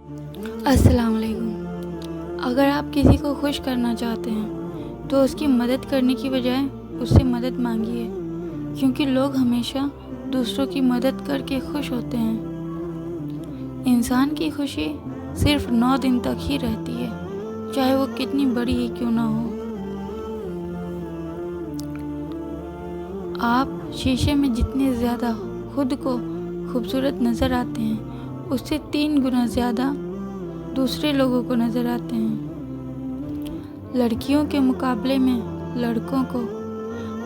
अस्सलाम वालेकुम। अगर आप किसी को खुश करना चाहते हैं तो उसकी मदद करने की बजाय उससे मदद मांगिए, क्योंकि लोग हमेशा दूसरों की मदद करके खुश होते हैं। इंसान की खुशी सिर्फ 9 दिन तक ही रहती है, चाहे वो कितनी बड़ी ही क्यों ना हो। आप शीशे में जितने ज़्यादा खुद को खूबसूरत नज़र आते हैं, उससे 3 गुना ज़्यादा दूसरे लोगों को नज़र आते हैं। लड़कियों के मुकाबले में लड़कों को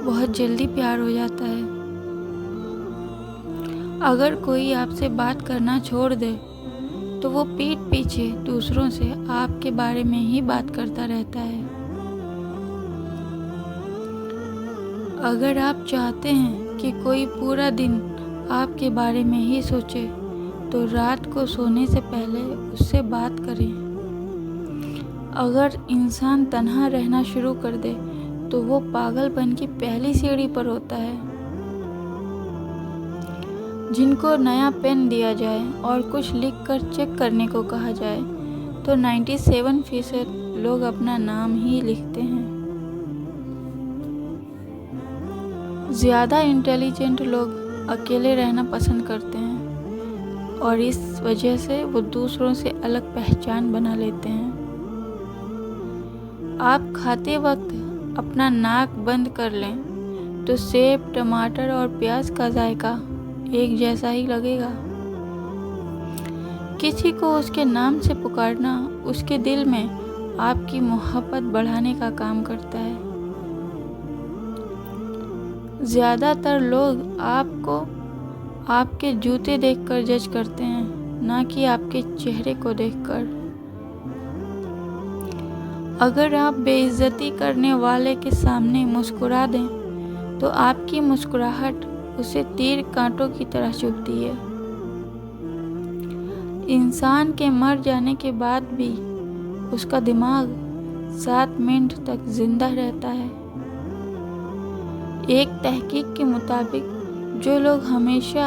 बहुत जल्दी प्यार हो जाता है। अगर कोई आपसे बात करना छोड़ दे तो वो पीठ पीछे दूसरों से आपके बारे में ही बात करता रहता है। अगर आप चाहते हैं कि कोई पूरा दिन आपके बारे में ही सोचे तो रात को सोने से पहले उससे बात करें। अगर इंसान तन्हा रहना शुरू कर दे तो वो पागलपन की पहली सीढ़ी पर होता है। जिनको नया पेन दिया जाए और कुछ लिखकर चेक करने को कहा जाए तो 97% लोग अपना नाम ही लिखते हैं। ज़्यादा इंटेलिजेंट लोग अकेले रहना पसंद करते हैं और इस वजह से वो दूसरों से अलग पहचान बना लेते हैं। आप खाते वक्त अपना नाक बंद कर लें तो सेब, टमाटर और प्याज का जायका एक जैसा ही लगेगा। किसी को उसके नाम से पुकारना उसके दिल में आपकी मोहब्बत बढ़ाने का काम करता है। ज़्यादातर लोग आपको आपके जूते देखकर जज करते हैं, ना कि आपके चेहरे को देखकर। अगर आप बेइज्जती करने वाले के सामने मुस्कुरा दें तो आपकी मुस्कुराहट उसे तीर कांटों की तरह चुभती है। इंसान के मर जाने के बाद भी उसका दिमाग 7 मिनट तक जिंदा रहता है। एक तहकीक के मुताबिक जो लोग हमेशा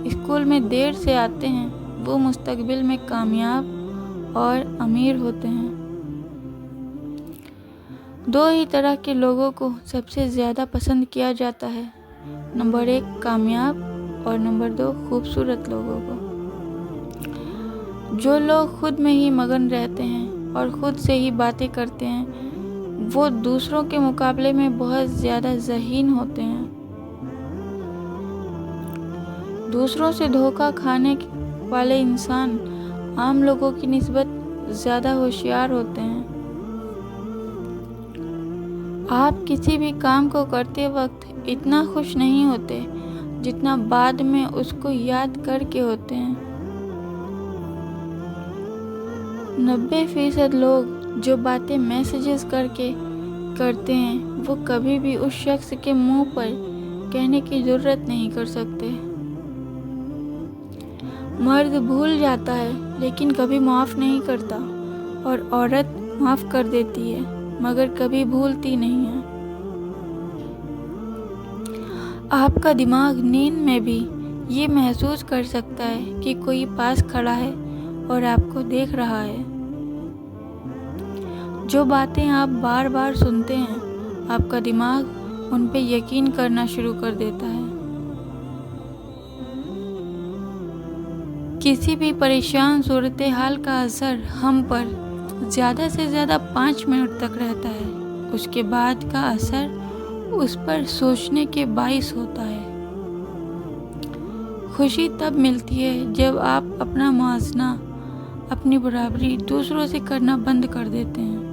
स्कूल में देर से आते हैं वो मुस्तकबिल में कामयाब और अमीर होते हैं। 2 ही तरह के लोगों को सबसे ज़्यादा पसंद किया जाता है, नंबर 1 कामयाब और नंबर 2 खूबसूरत लोगों को। जो लोग खुद में ही मगन रहते हैं और खुद से ही बातें करते हैं वो दूसरों के मुकाबले में बहुत ज़्यादा ज़हीन होते हैं। दूसरों से धोखा खाने वाले इंसान आम लोगों की निस्बत ज़्यादा होशियार होते हैं। आप किसी भी काम को करते वक्त इतना खुश नहीं होते जितना बाद में उसको याद करके होते हैं। 90% लोग जो बातें मैसेजेस करके करते हैं वो कभी भी उस शख्स के मुंह पर कहने की ज़रूरत नहीं कर सकते। मर्द भूल जाता है लेकिन कभी माफ़ नहीं करता और औरत माफ़ कर देती है मगर कभी भूलती नहीं है। आपका दिमाग नींद में भी ये महसूस कर सकता है कि कोई पास खड़ा है और आपको देख रहा है। जो बातें आप बार बार सुनते हैं आपका दिमाग उन पे यकीन करना शुरू कर देता है। किसी भी परेशान सूरत हाल का असर हम पर ज़्यादा से ज़्यादा 5 मिनट तक रहता है, उसके बाद का असर उस पर सोचने के बाइस होता है। खुशी तब मिलती है जब आप अपना मुआवजा, अपनी बराबरी दूसरों से करना बंद कर देते हैं।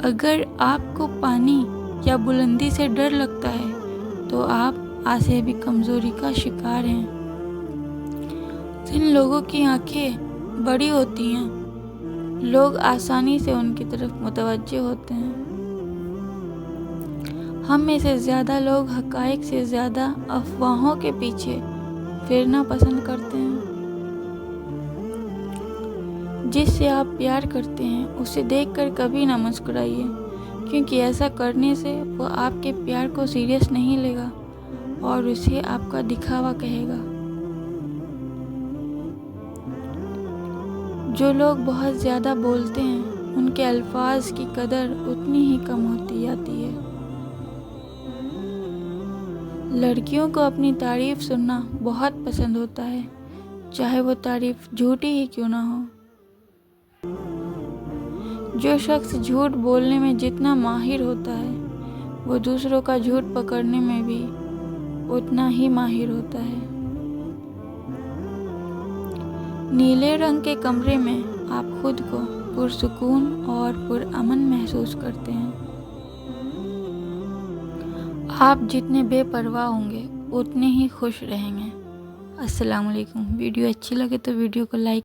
अगर आपको पानी या बुलंदी से डर लगता है तो आप आसे भी कमज़ोरी का शिकार हैं। जिन लोगों की आंखें बड़ी होती हैं लोग आसानी से उनकी तरफ मुतवज्जे होते हैं। हम में से ज़्यादा लोग हक़ाइक़ से ज़्यादा अफवाहों के पीछे फिरना पसंद करते हैं। जिससे आप प्यार करते हैं उसे देखकर कभी ना मुस्कुराइए, क्योंकि ऐसा करने से वो आपके प्यार को सीरियस नहीं लेगा और उसे आपका दिखावा कहेगा। जो लोग बहुत ज़्यादा बोलते हैं उनके अल्फाज की कदर उतनी ही कम होती जाती है। लड़कियों को अपनी तारीफ़ सुनना बहुत पसंद होता है, चाहे वो तारीफ़ झूठी ही क्यों ना हो। जो शख्स झूठ बोलने में जितना माहिर होता है वो दूसरों का झूठ पकड़ने में भी उतना ही माहिर होता है। नीले रंग के कमरे में आप खुद को पुरसुकून और पुरअमन महसूस करते हैं। आप जितने बेपरवाह होंगे उतने ही खुश रहेंगे। अस्सलाम वालेकुम। वीडियो अच्छी लगे तो वीडियो को लाइक